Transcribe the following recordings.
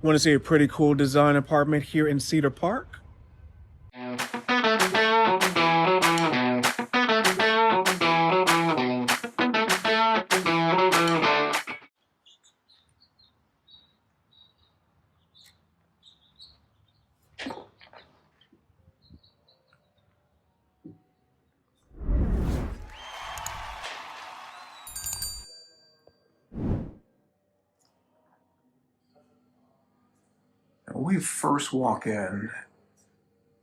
Want to see a pretty cool design apartment here in Cedar Park? When we first walk in,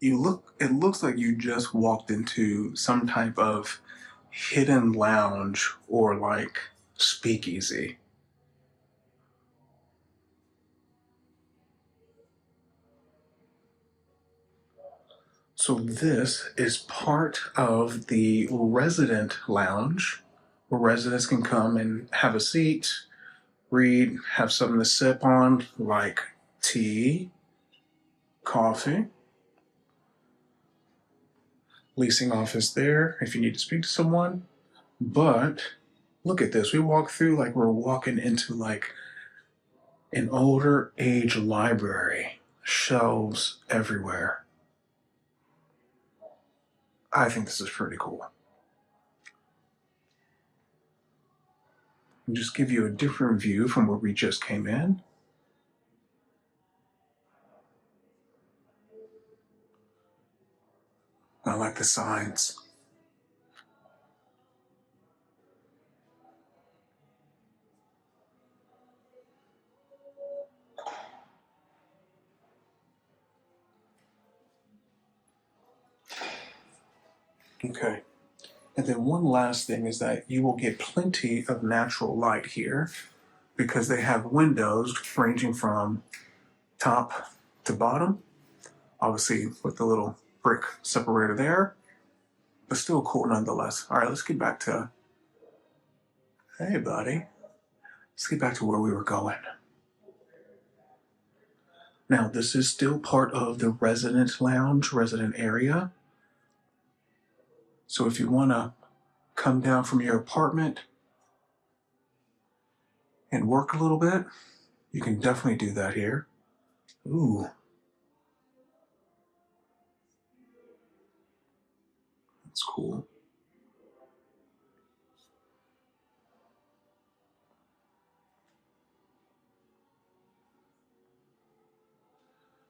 it looks like you just walked into some type of hidden lounge or like speakeasy. So this is part of the resident lounge where residents can come and have a seat, read, have something to sip on, like tea, coffee. Leasing office there if you need to speak to someone. But look at this. We walk through like we're walking into like an older age library. Shelves everywhere. I think this is pretty cool. And just give you a different view from where we just came in. I like the signs. Okay. And then one last thing is that you will get plenty of natural light here because they have windows ranging from top to bottom, obviously with the little brick separator there, but still cool nonetheless. All right, let's get back to, hey buddy, let's get back to where we were going. Now, this is still part of the resident lounge, resident area. So if you want to come down from your apartment and work a little bit, you can definitely do that here. Ooh, that's cool.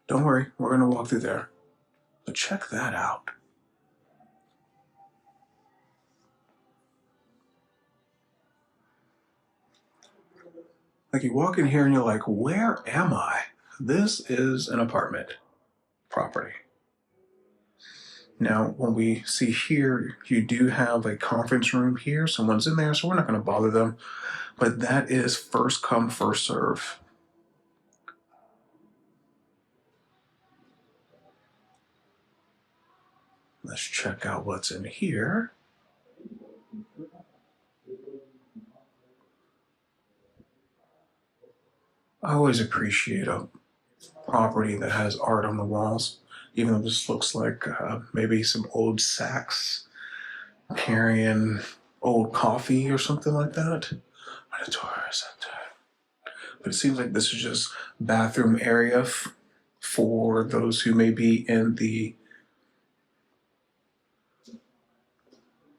Don't worry, we're going to walk through there. But check that out. Like you walk in here and you're like, where am I? This is an apartment property. Now, when we see here, you do have a conference room here. Someone's in there, so we're not going to bother them. But that is first come, first serve. Let's check out what's in here. I always appreciate a property that has art on the walls, even though this looks like maybe some old sacks carrying old coffee or something like that. But it seems like this is just bathroom area for those who may be in the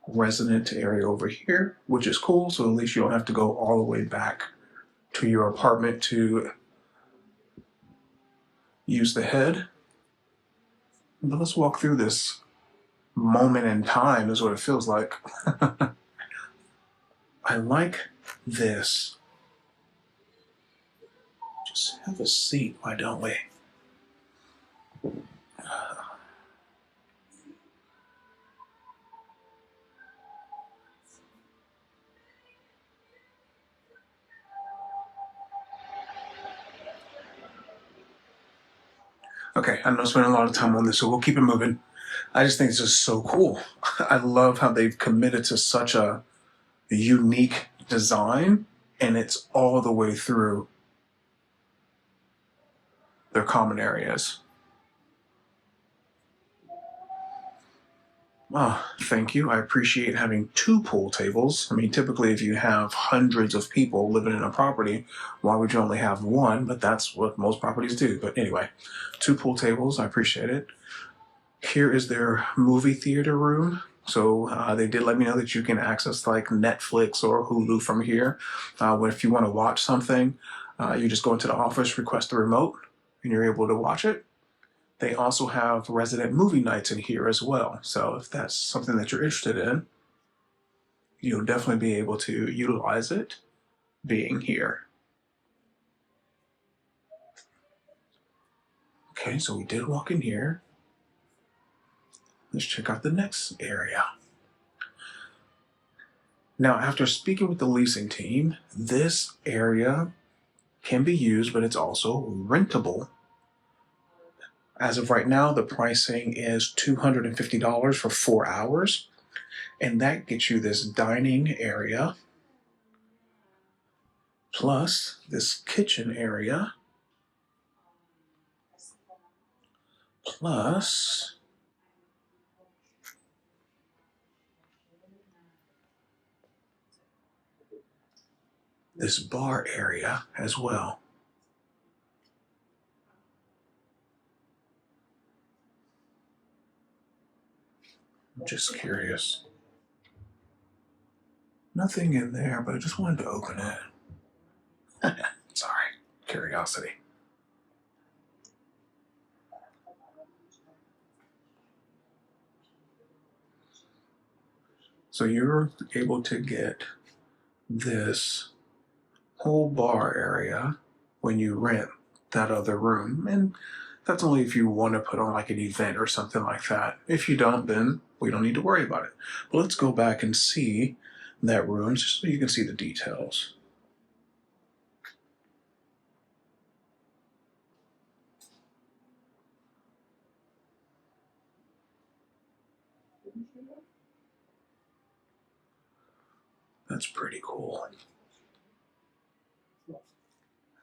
resident area over here, which is cool. So at least you don't have to go all the way back to your apartment to use the head. But let's walk through this moment in time is what it feels like. I like this. Just have a seat, why don't we? Okay, I know I'm spending a lot of time on this, so we'll keep it moving. I just think it's just so cool. I love how they've committed to such a unique design, and it's all the way through their common areas. Oh, thank you. I appreciate having two pool tables. I mean, typically, if you have hundreds of people living in a property, why would you only have one? But that's what most properties do. But anyway, two pool tables. I appreciate it. Here is their movie theater room. So they did let me know that you can access like Netflix or Hulu from here. If you want to watch something, you just go into the office, request the remote, and you're able to watch it. They also have resident movie nights in here as well. So if that's something that you're interested in, you'll definitely be able to utilize it being here. Okay, so we did walk in here. Let's check out the next area. Now, after speaking with the leasing team, this area can be used, but it's also rentable. As of right now, the pricing is $250 for 4 hours, and that gets you this dining area plus this kitchen area plus this bar area as well. I'm just curious. Nothing in there, but I just wanted to open it. Sorry, curiosity. So you're able to get this whole bar area when you rent that other room. And that's only if you want to put on like an event or something like that. If you don't, then we don't need to worry about it. But let's go back and see that room just so you can see the details. That's pretty cool.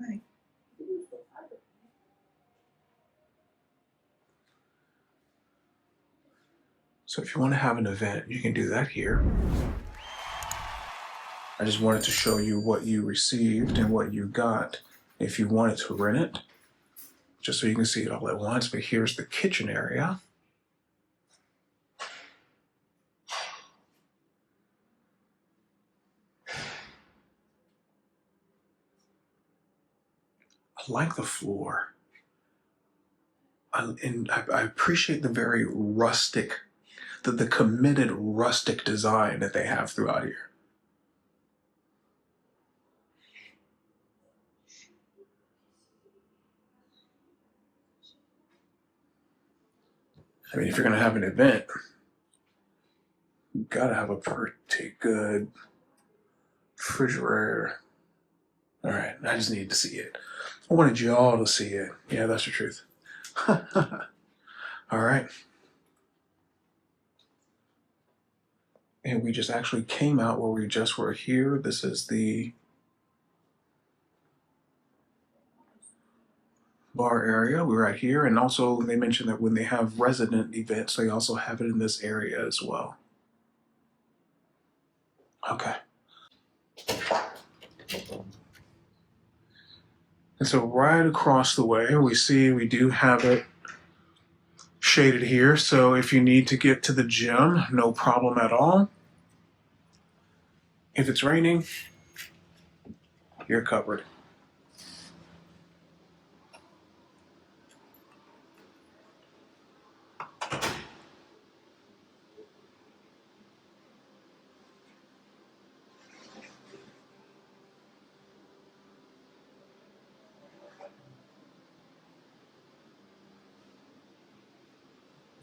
Hi. So if you want to have an event, you can do that here. I just wanted to show you what you received and what you got if you wanted to rent it, just so you can see it all at once. But here's the kitchen area. I like the floor. I appreciate the very rustic, the committed rustic design that they have throughout here. I mean, if you're going to have an event, you've got to have a pretty good refrigerator. All right, I just needed to see it. I wanted you all to see it. Yeah, that's the truth. All right. And we just actually came out where we just were here. This is the bar area. We're right here. And also they mentioned that when they have resident events, they also have it in this area as well. Okay. And so right across the way, we do have it shaded here. So if you need to get to the gym, no problem at all. If it's raining, you're covered.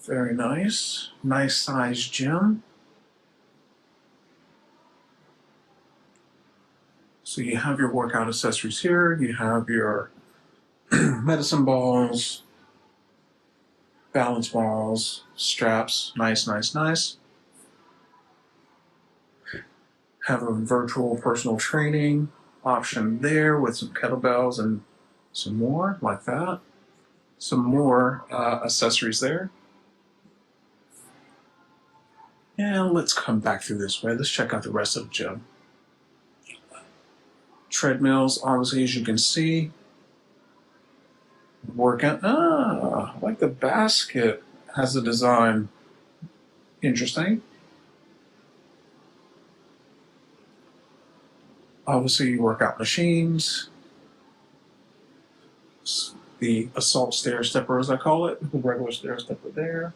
Very nice. Nice sized gym. So you have your workout accessories here. You have your medicine balls, balance balls, straps. Nice, nice, nice. Have a virtual personal training option there with some kettlebells and some more like that. Some more accessories there. And let's come back through this way. Let's check out the rest of the gym. Treadmills, obviously, as you can see. Workout. Ah, I like the basket has the design. Interesting. Obviously, workout machines. The assault stair stepper, as I call it, the regular stair stepper there.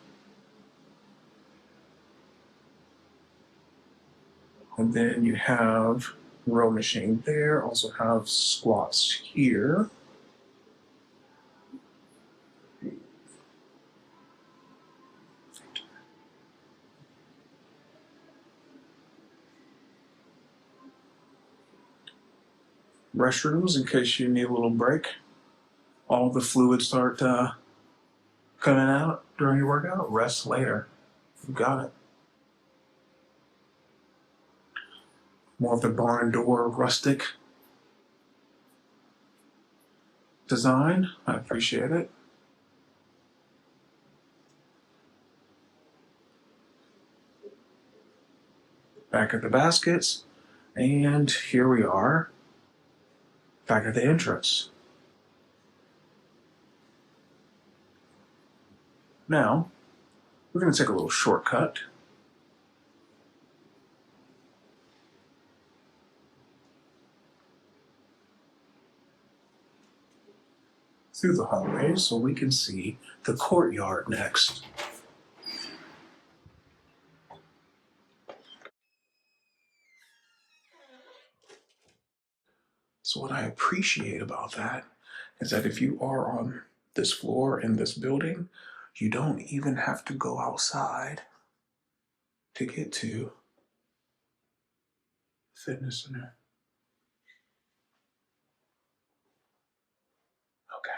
And then you have row machine there. Also have squats here. Restrooms in case you need a little break. All the fluids start coming out during your workout. Rest later. You got it. More of the barn door rustic design. I appreciate it. Back at the baskets. And here we are. Back at the entrance. Now, we're going to take a little shortcut. Through the hallways so we can see the courtyard next. So what I appreciate about that is that if you are on this floor in this building, you don't even have to go outside to get to fitness center. Okay.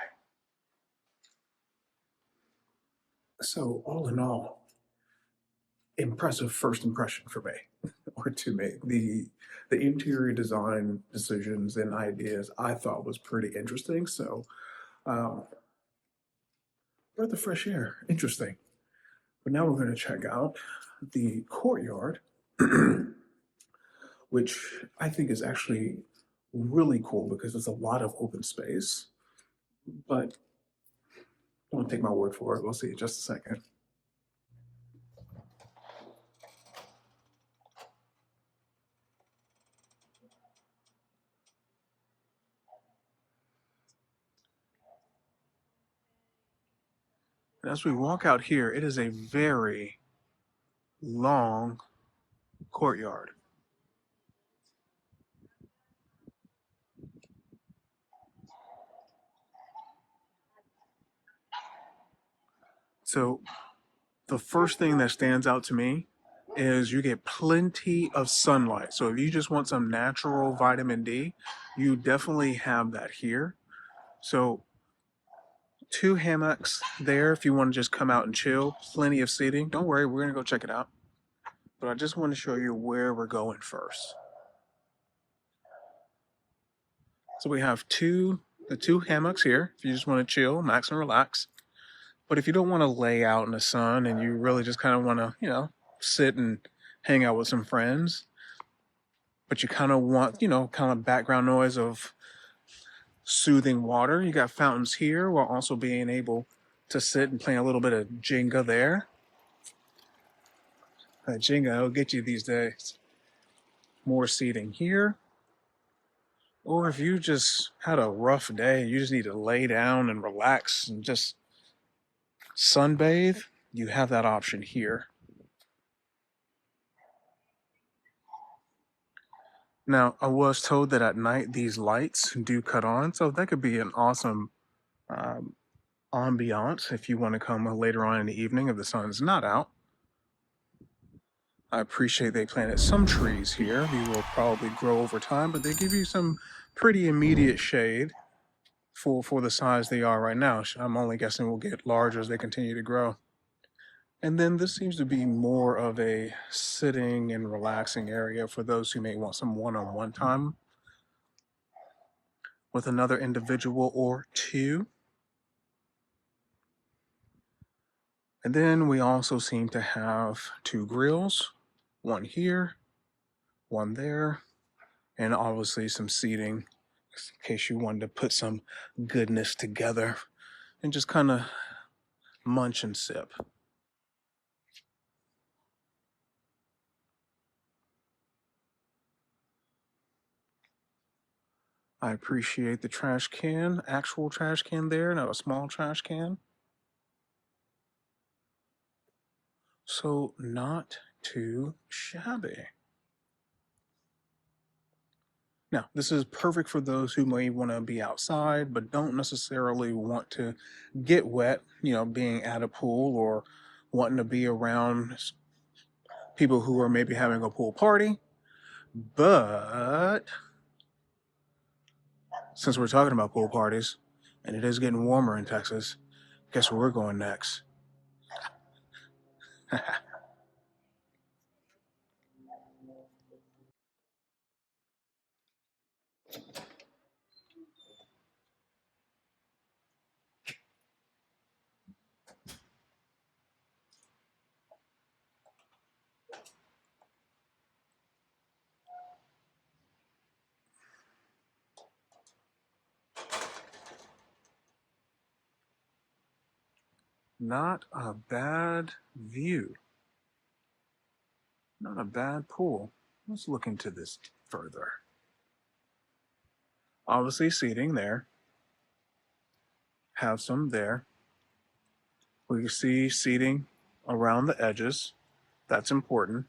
So all in all, impressive first impression for me, or to me. The interior design decisions and ideas I thought was pretty interesting. So breath of fresh air, interesting. But now we're going to check out the courtyard, which I think is actually really cool because it's a lot of open space. But don't take my word for it. We'll see in just a second. And as we walk out here, it is a very long courtyard. So the first thing that stands out to me is you get plenty of sunlight. So if you just want some natural vitamin D, you definitely have that here. So 2 hammocks there if you want to just come out and chill. Plenty of seating. Don't worry, we're going to go check it out. But I just want to show you where we're going first. So we have the two hammocks here if you just want to chill, max and relax. But if you don't want to lay out in the sun and you really just kind of want to, sit and hang out with some friends, but you kind of want, kind of background noise of soothing water, you got fountains here while also being able to sit and play a little bit of Jenga there. Jenga will get you these days. More seating here. Or if you just had a rough day, you just need to lay down and relax and just sunbathe, you have that option here. Now, I was told that at night these lights do cut on, so that could be an awesome ambiance if you want to come later on in the evening if the sun's not out. I appreciate they planted some trees here. These will probably grow over time, but they give you some pretty immediate shade for the size they are right now. I'm only guessing will get larger as they continue to grow. And then this seems to be more of a sitting and relaxing area for those who may want some one-on-one time with another individual or two. And then we also seem to have 2 grills One here, one there, and obviously some seating in case you wanted to put some goodness together and just kind of munch and sip. I appreciate the trash can, actual trash can there, not a small trash can. So not too shabby. Now, this is perfect for those who may want to be outside but don't necessarily want to get wet, being at a pool or wanting to be around people who are maybe having a pool party. But since we're talking about pool parties and it is getting warmer in Texas, guess where we're going next? Not a bad view. Not a bad pool. Let's look into this further. Obviously, seating there. Have some there. We can see seating around the edges. That's important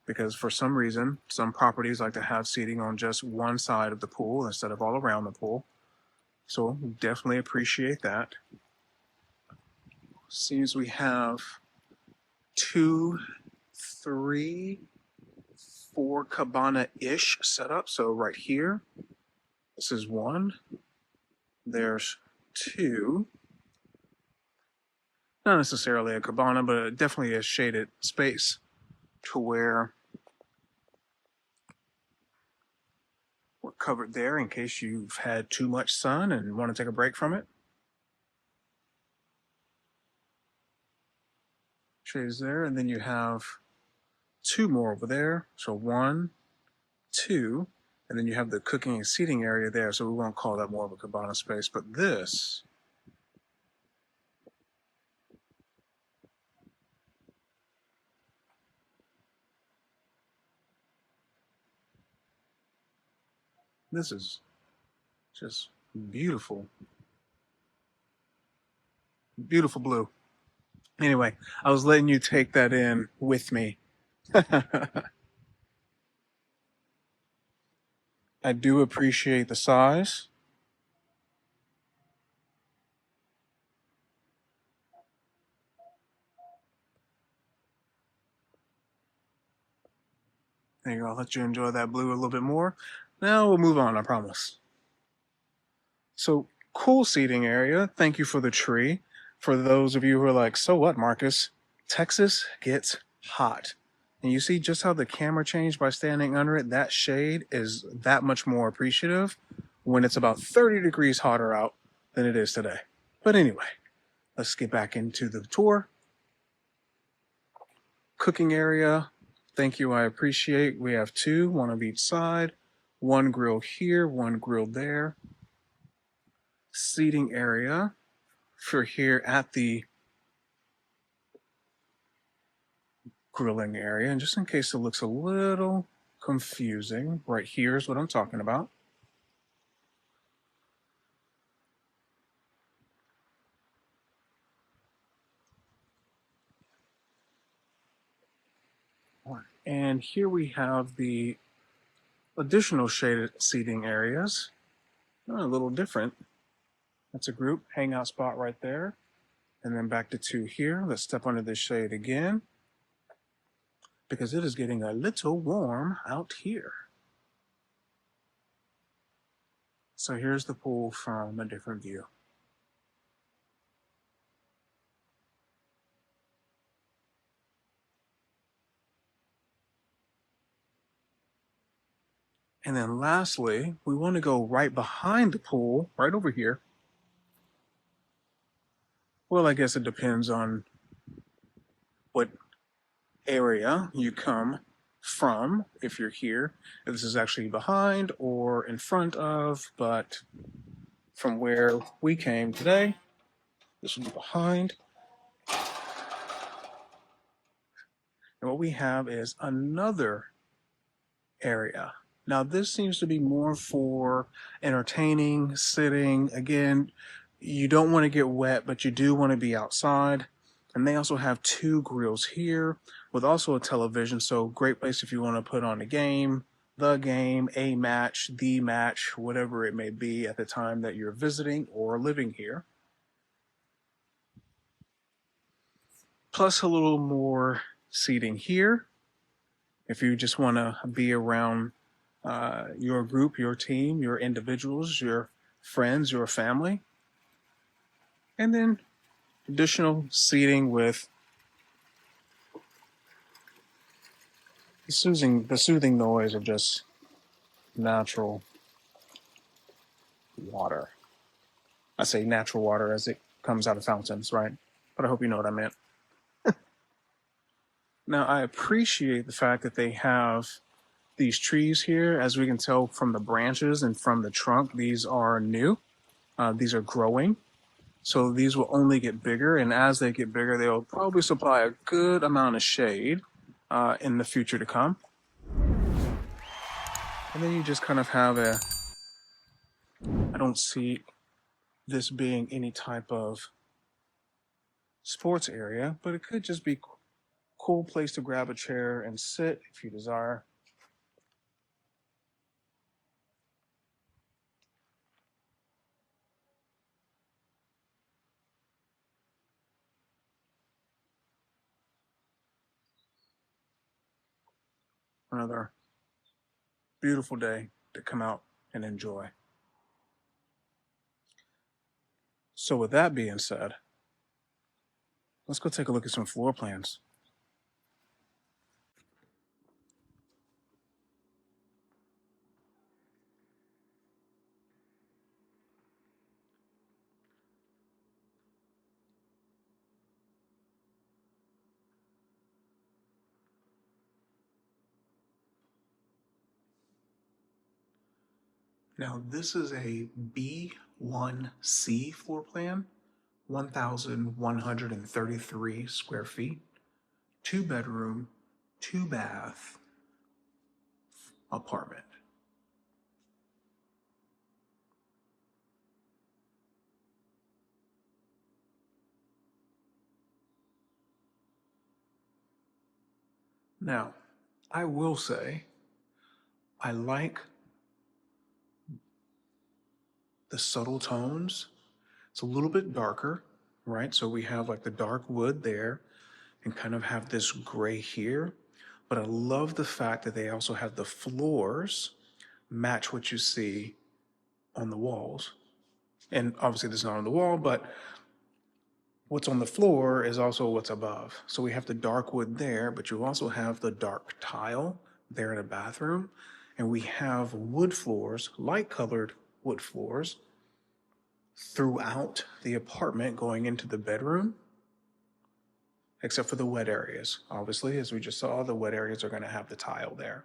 because for some reason, some properties like to have seating on just one side of the pool instead of all around the pool. So definitely appreciate that. Seems we have 2, 3, 4 cabana-ish set up. So right here, this is 1. There's 2. Not necessarily a cabana, but definitely a shaded space to where we're covered there in case you've had too much sun and want to take a break from it. Shades there, and then you have 2 more over there. So 1, 2, and then you have the cooking and seating area there. So we won't call that more of a cabana space, but this is just beautiful. Beautiful blue. Anyway, I was letting you take that in with me. I do appreciate the size. There you go. I'll let you enjoy that blue a little bit more. Now we'll move on, I promise. So, cool seating area. Thank you for the tree. For those of you who are like, so what, Marcus? Texas gets hot. And you see just how the camera changed by standing under it? That shade is that much more appreciative when it's about 30 degrees hotter out than it is today. But anyway, let's get back into the tour. Cooking area. Thank you, I appreciate. We have 2, 1 on each side. 1 grill here, 1 grill there. Seating area for here at the grilling area. And just in case it looks a little confusing, right here is what I'm talking about. And here we have the additional shaded seating areas. A little different. That's a group hangout spot right there. And then back to 2 here. Let's step under this shade again because it is getting a little warm out here. So here's the pool from a different view. And then lastly, we want to go right behind the pool, right over here. Well, I guess it depends on what area you come from if you're here, if this is actually behind or in front of, but from where we came today, this will be behind. And what we have is another area. Now, this seems to be more for entertaining, sitting. Again, you don't want to get wet, but you do want to be outside. And they also have 2 grills here with also a television. So, great place if you want to put on a game, a match, the match, whatever it may be at the time that you're visiting or living here. Plus, a little more seating here if you just want to be around your group, your team, your individuals, your friends, your family. And then additional seating with the soothing noise of just natural water. I say natural water as it comes out of fountains, right? But I hope you know what I meant. Now, I appreciate the fact that they have these trees here. As we can tell from the branches and from the trunk, these are new. These are growing. So these will only get bigger, and as they get bigger, they'll probably supply a good amount of shade in the future to come. And then you just kind of have I don't see this being any type of sports area, but it could just be a cool place to grab a chair and sit if you desire. Another beautiful day to come out and enjoy. So with that being said, let's go take a look at some floor plans. Now this is a B1C floor plan, 1,133 square feet, 2-bedroom, 2-bath apartment. Now, I will say, I like the subtle tones. It's a little bit darker, right? So we have like the dark wood there and kind of have this gray here. But I love the fact that they also have the floors match what you see on the walls. And obviously this is not on the wall, but what's on the floor is also what's above. So we have the dark wood there, but you also have the dark tile there in the bathroom. And we have wood floors, light colored wood floors throughout the apartment going into the bedroom, except for the wet areas. Obviously, as we just saw, the wet areas are going to have the tile there.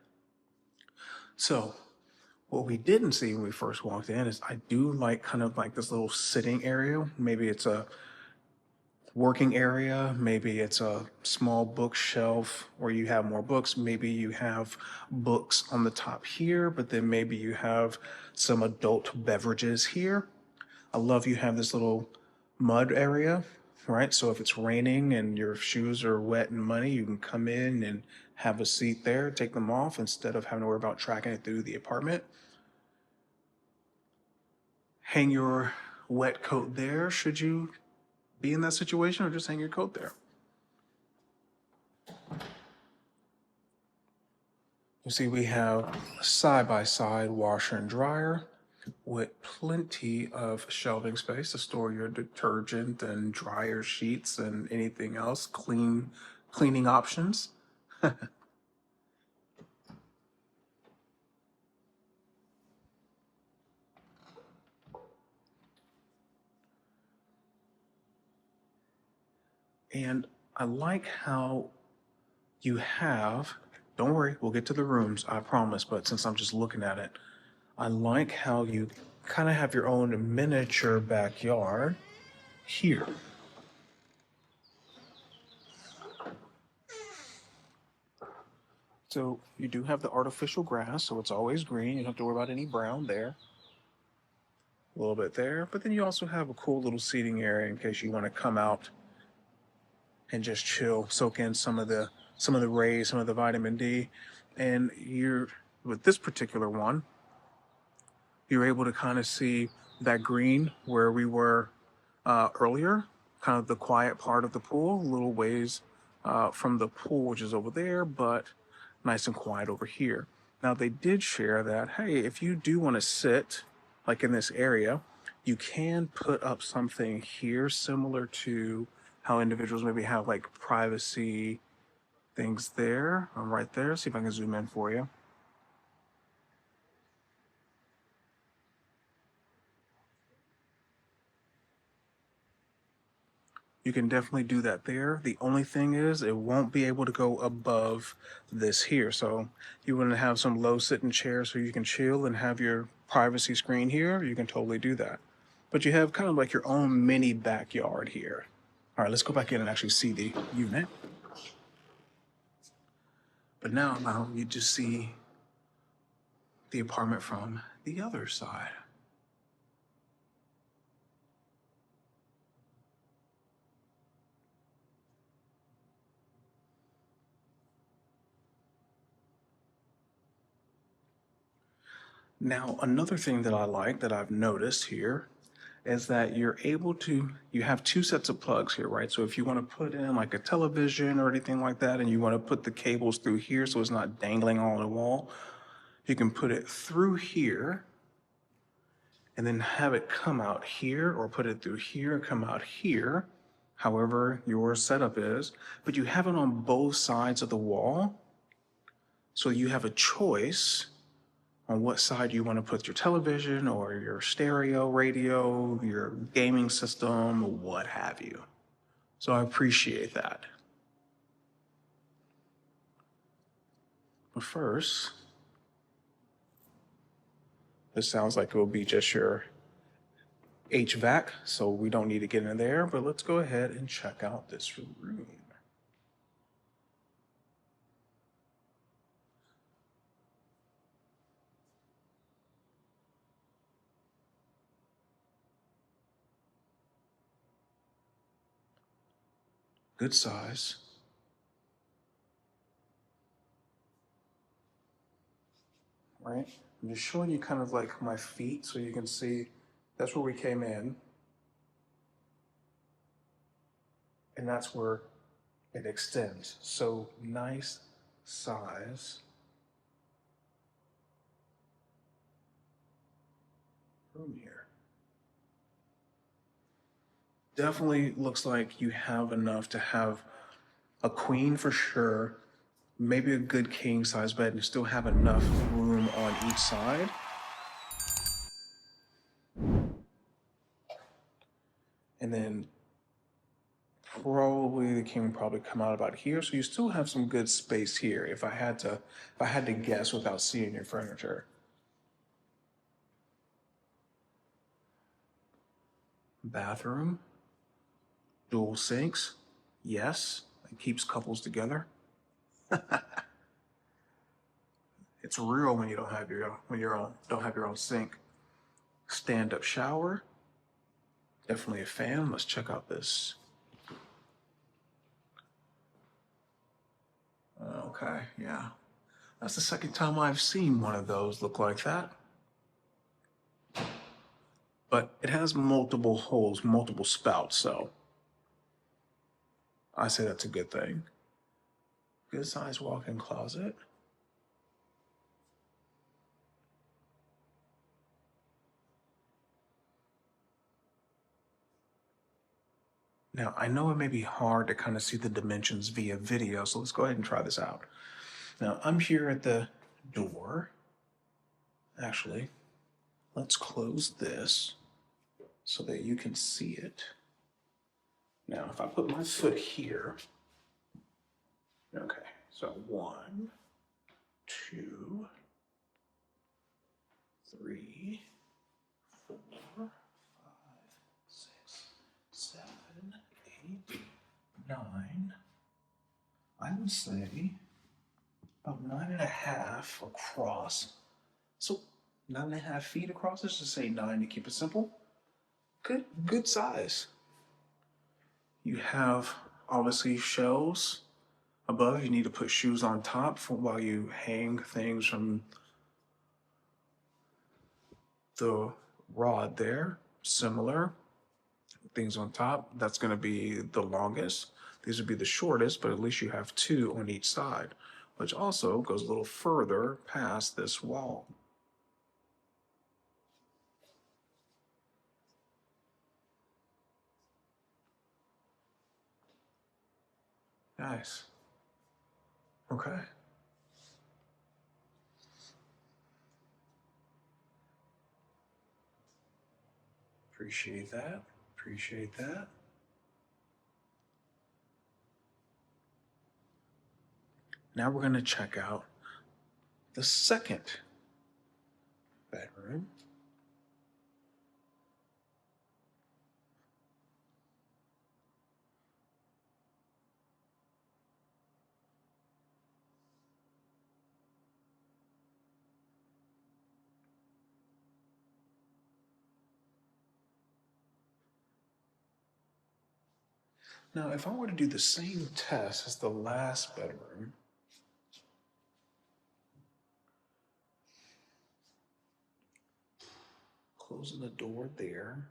So what we didn't see when we first walked in is I do like kind of like this little sitting area. Maybe it's a working area, maybe it's a small bookshelf where you have more books, maybe you have books on the top here, but then maybe you have some adult beverages here. I love you have this little mud area, right? So if it's raining and your shoes are wet and muddy, you can come in and have a seat there, take them off instead of having to worry about tracking it through the apartment. Hang your wet coat there should you be in that situation, or just hang your coat there. You see, we have a side-by-side washer and dryer with plenty of shelving space to store your detergent and dryer sheets and anything else, cleaning options. And I like how you have Don't worry, we'll get to the rooms, I promise. But since I'm just looking at it, I like how you kind of have your own miniature backyard here. So you do have the artificial grass, so it's always green. You don't have to worry about any brown there. A little bit there, but then you also have a cool little seating area in case you want to come out and just chill, soak in some of the rays, some of the vitamin D. And you're with this particular one, you're able to kind of see that green where we were earlier, kind of the quiet part of the pool, a little ways from the pool, which is over there, but nice and quiet over here. Now, they did share that, hey, if you do want to sit, like in this area, you can put up something here similar to how individuals maybe have like privacy things there. I'm right there. See if I can zoom in for you. You can definitely do that there. The only thing is it won't be able to go above this here. So you want to have some low sitting chairs so you can chill and have your privacy screen here. You can totally do that. But you have kind of like your own mini backyard here. All right, let's go back in and actually see the unit. But now you just see the apartment from the other side. Now, another thing that I like that I've noticed here is that you have two sets of plugs here, right? So if you want to put in like a television or anything like that, and you want to put the cables through here so it's not dangling on the wall, you can put it through here and then have it come out here, or put it through here and come out here, however your setup is. But you have it on both sides of the wall, so you have a choice on what side you want to put your television or your stereo radio, your gaming system, what have you. So I appreciate that. But first, this sounds like it will be just your HVAC, so we don't need to get in there, but let's go ahead and check out this room. Good size. Right? I'm just showing you kind of like my feet so you can see that's where we came in. And that's where it extends. So nice size room here. Definitely looks like you have enough to have a queen for sure, maybe a good king size bed, and you still have enough room on each side. And then probably the king would probably come out about here, so you still have some good space here if I had to guess without seeing your furniture. Bathroom, dual sinks, yes, it keeps couples together. It's real when you don't have your don't have your own sink. Stand-up shower, definitely a fan. Let's check out this. Okay, yeah. That's the second time I've seen one of those look like that. But it has multiple holes, multiple spouts, so I say that's a good thing. Good size walk-in closet. Now, I know it may be hard to kind of see the dimensions via video, so let's go ahead and try this out. Now, I'm here at the door. Actually, let's close this so that you can see it. Now, if I put my foot here, okay, so 1, 2, 3, 4, 5, 6, 7, 8, 9. I would say about 9.5 across. So 9.5 feet across. Let's just say 9 to keep it simple. Good size. You have obviously shelves above. You need to put shoes on top for while you hang things from the rod there. Similar things on top. That's going to be the longest. These would be the shortest, but at least you have 2 on each side, which also goes a little further past this wall. Nice. Okay. Appreciate that. Appreciate that. Now we're going to check out the second bedroom. Now, if I were to do the same test as the last bedroom, closing the door there,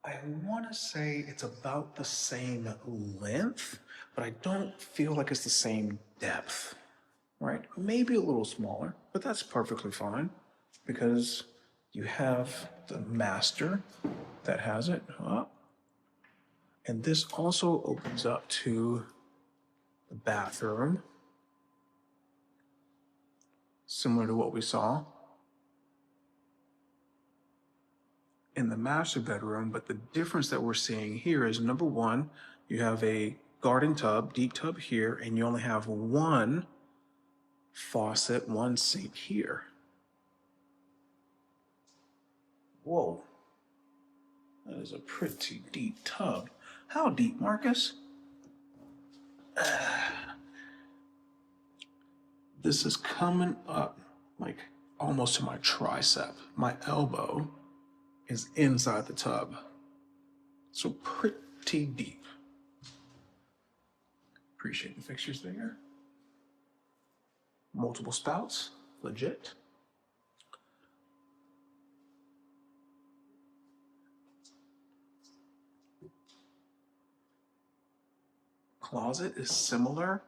I want to say it's about the same length, but I don't feel like it's the same depth, right? Maybe a little smaller, but that's perfectly fine because you have the master that has it up. And this also opens up to the bathroom, similar to what we saw in the master bedroom. But the difference that we're seeing here is, number one, you have a garden tub, deep tub here, and you only have one faucet, one sink here. Whoa, that is a pretty deep tub. How deep, Marcus? This is coming up like almost to my tricep. My elbow is inside the tub. So pretty deep. Appreciate the fixtures there. Multiple spouts, legit. Closet is similar,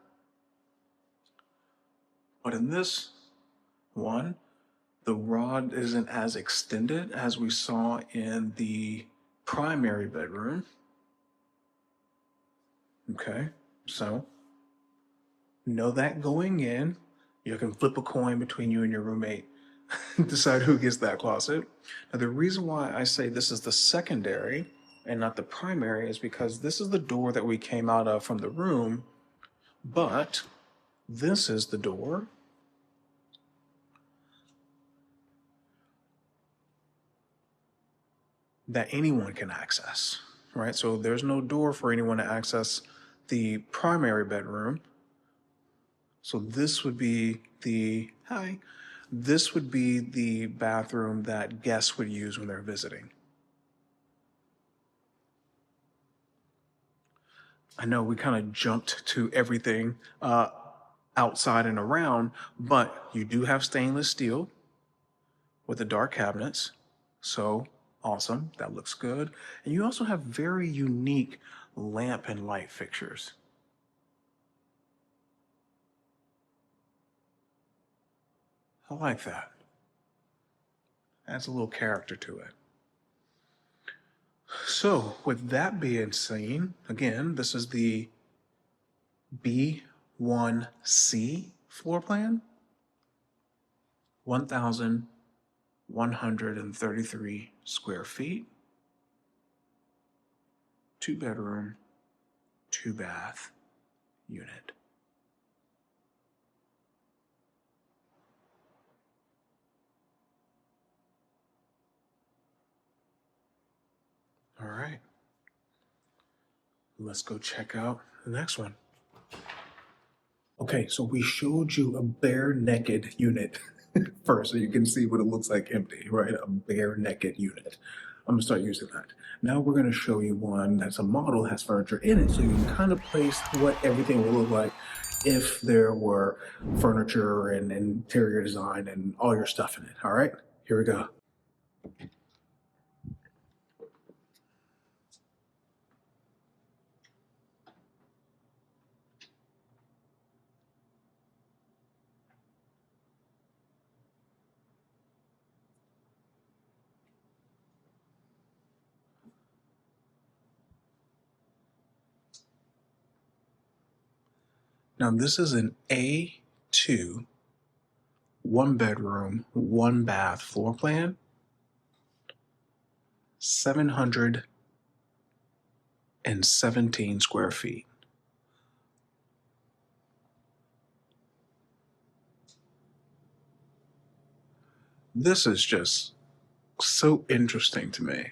but in this one, the rod isn't as extended as we saw in the primary bedroom. Okay, so know that going in. You can flip a coin between you and your roommate, decide who gets that closet. Now, the reason why I say this is the secondary and not the primary is because this is the door that we came out of from the room, but this is the door that anyone can access, right? So there's no door for anyone to access the primary bedroom. So this would be this would be the bathroom that guests would use when they're visiting. I know we kind of jumped to everything outside and around, but you do have stainless steel with the dark cabinets. So awesome, that looks good. And you also have very unique lamp and light fixtures. I like that. Adds a little character to it. So with that being seen, again, this is the B1C floor plan, 1,133 square feet. 2-bedroom, 2-bath unit. All right. Let's go check out the next one. Okay, so we showed you a bare naked unit first, so you can see what it looks like empty, right? A bare naked unit. I'm gonna start using that. Now we're gonna show you one that's a model, has furniture in it, so you can kind of place what everything will look like if there were furniture and interior design and all your stuff in it. All right, here we go. Now this is an A2, 1-bedroom, 1-bath floor plan, 717 square feet. This is just so interesting to me.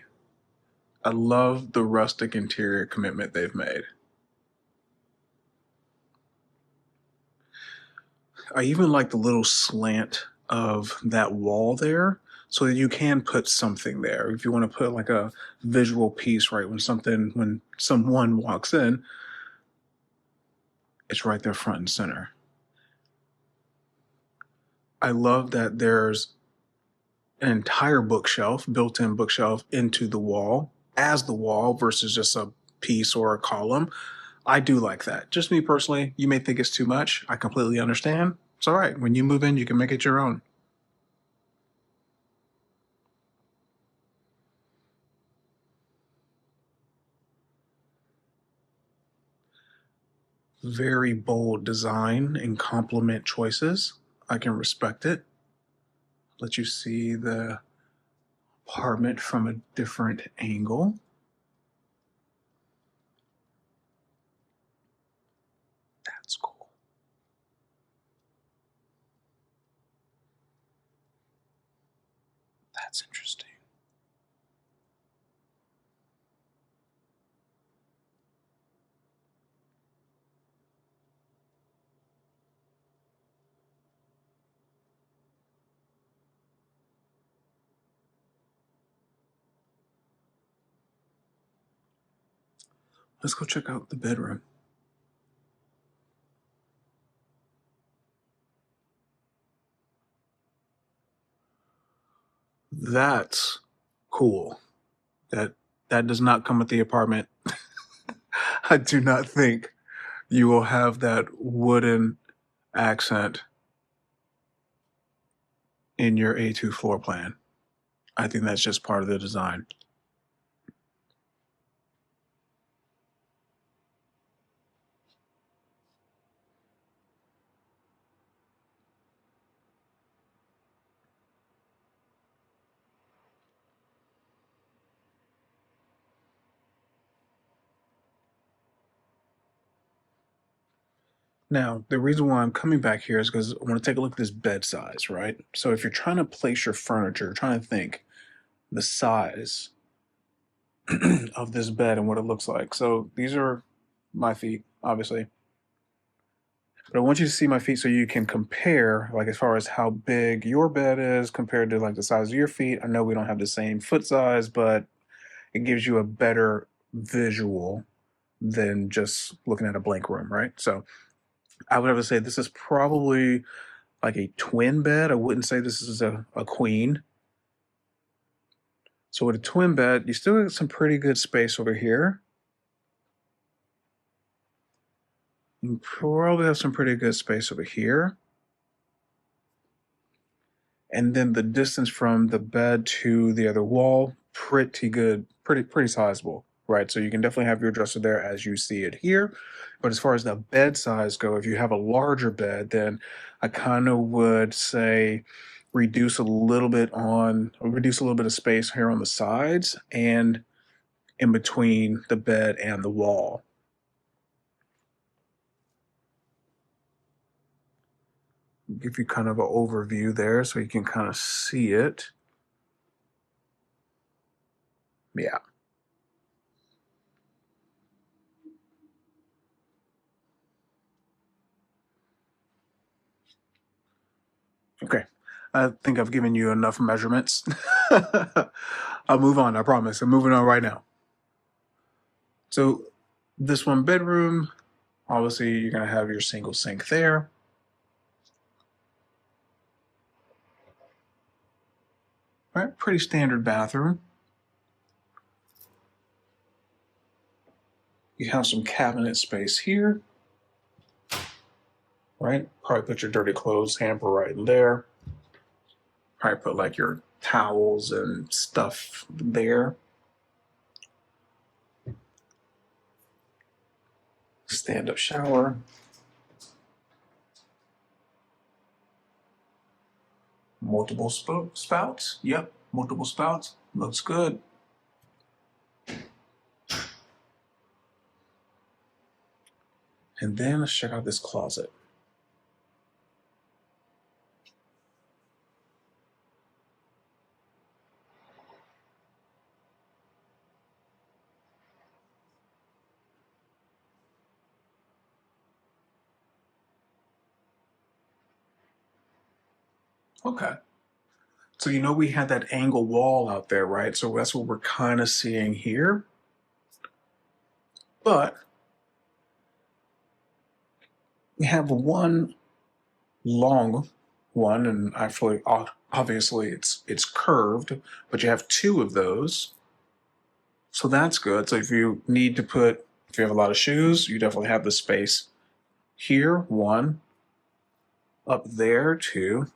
I love the rustic interior commitment they've made. I even like the little slant of that wall there so that you can put something there. If you want to put like a visual piece, right, when someone walks in, it's right there front and center. I love that there's an entire bookshelf, built-in bookshelf into the wall as the wall versus just a piece or a column. I do like that. Just me personally, you may think it's too much. I completely understand. It's all right. When you move in, you can make it your own. Very bold design and complement choices. I can respect it. Let you see the apartment from a different angle. That's cool. That's interesting. Let's go check out the bedroom. That's cool. That that does not come with the apartment. I do not think you will have that wooden accent in your A2 floor plan. I think that's just part of the design. Now, the reason why I'm coming back here is because I want to take a look at this bed size, right? So if you're trying to place your furniture, trying to think the size of this bed and what it looks like. So these are my feet, obviously. But I want you to see my feet so you can compare, like as far as how big your bed is compared to like the size of your feet. I know we don't have the same foot size, but it gives you a better visual than just looking at a blank room, right? So I would have to say this is probably like a twin bed. I wouldn't say this is a queen. So with a twin bed, you still get some pretty good space over here. You probably have some pretty good space over here. And then the distance from the bed to the other wall, pretty good, pretty sizable, right? So you can definitely have your dresser there as you see it here. But as far as the bed size go, if you have a larger bed, then I kind of would say reduce a little bit of space here on the sides and in between the bed and the wall. Give you kind of an overview there so you can kind of see it. Yeah. Okay. I think I've given you enough measurements. I'll move on, I promise. I'm moving on right now. So, this one bedroom, obviously, you're going to have your single sink there. Right? Pretty standard bathroom. You have some cabinet space here. Right? Probably put your dirty clothes hamper right in there. Probably put like your towels and stuff there. Stand up shower. Multiple spouts. Yep, multiple spouts. Looks good. And then let's check out this closet. Okay. So you know we had that angle wall out there, right? So that's what we're kind of seeing here. But we have one long one, and actually, obviously, it's curved, but you have two of those, so that's good. So if you need to put, if you have a lot of shoes, you definitely have the space here. One, up there, two,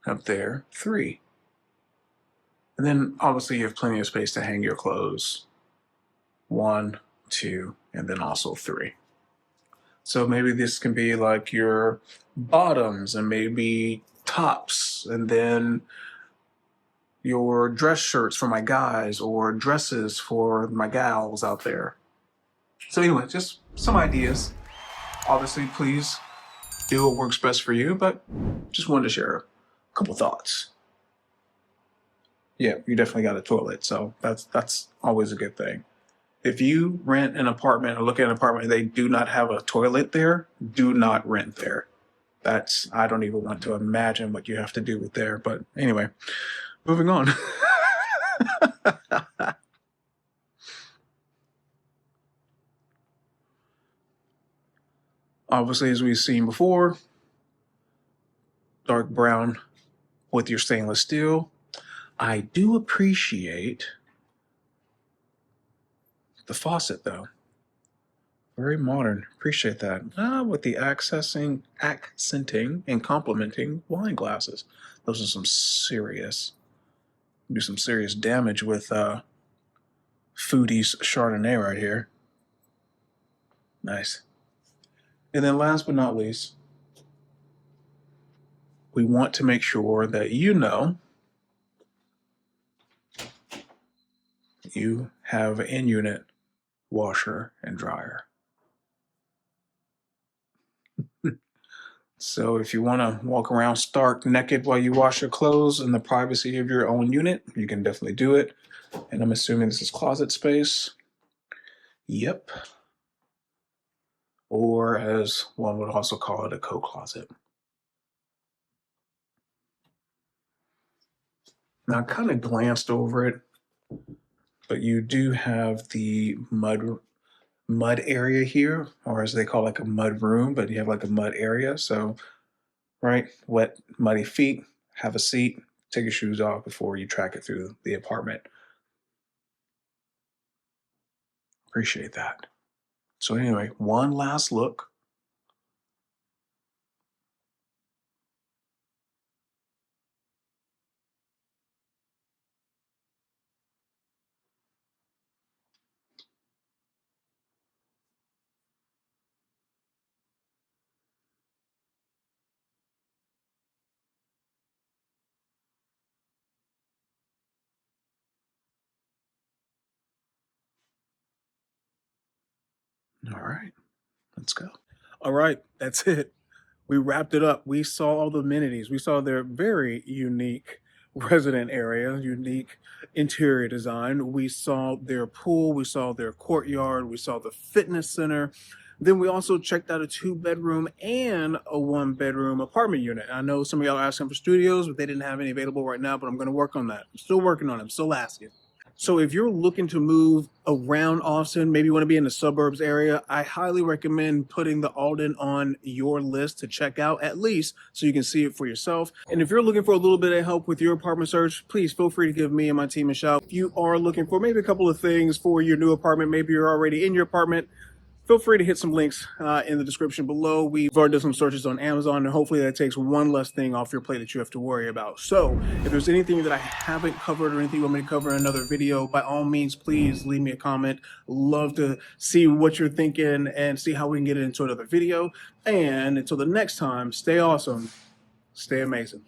up there, three, and then obviously you have plenty of space to hang your clothes. One, two, and then also three. So maybe this can be like your bottoms and maybe tops, and then your dress shirts for my guys or dresses for my gals out there. So anyway, just some ideas. Obviously, please do what works best for you, but just wanted to share a couple thoughts. Yeah, you definitely got a toilet, so that's always a good thing. If you rent an apartment or look at an apartment and they do not have a toilet there, do not rent there. That's, I don't even want to imagine what you have to do with there. But anyway, moving on. Obviously, as we've seen before, dark brown with your stainless steel. I do appreciate the faucet though. Very modern. Appreciate that. With the accenting and complementing wine glasses. Those are some serious, do some serious damage with Foodie's Chardonnay right here. Nice. And then last but not least, we want to make sure that you know you have an in-unit washer and dryer. So if you want to walk around stark naked while you wash your clothes in the privacy of your own unit, you can definitely do it. And I'm assuming this is closet space. Yep. Or as one would also call it, a co-closet. Now I kind of glanced over it, but you do have the mud area here, or as they call like a mud room, but you have like a mud area. So, right, wet, muddy feet, have a seat, take your shoes off before you track it through the apartment. Appreciate that. So anyway, one last look. All right, let's go. All right, that's it. We wrapped it up. We saw all the amenities. We saw their very unique resident area, unique interior design. We saw their pool. We saw their courtyard. We saw the fitness center. Then we also checked out a 2-bedroom and a 1-bedroom apartment unit. I know some of y'all are asking for studios, but they didn't have any available right now, but I'm going to work on that. I'm still working on it. I'm still asking. So if you're looking to move around Austin, maybe you want to be in the suburbs area, I highly recommend putting the Alden on your list to check out, at least so you can see it for yourself. And if you're looking for a little bit of help with your apartment search, please feel free to give me and my team a shout. If you are looking for maybe a couple of things for your new apartment, maybe you're already in your apartment, feel free to hit some links in the description below. We've already done some searches on Amazon, and hopefully that takes one less thing off your plate that you have to worry about. So if there's anything that I haven't covered or anything you want me to cover in another video, by all means, please leave me a comment. Love to see what you're thinking and see how we can get it into another video. And until the next time, stay awesome, stay amazing.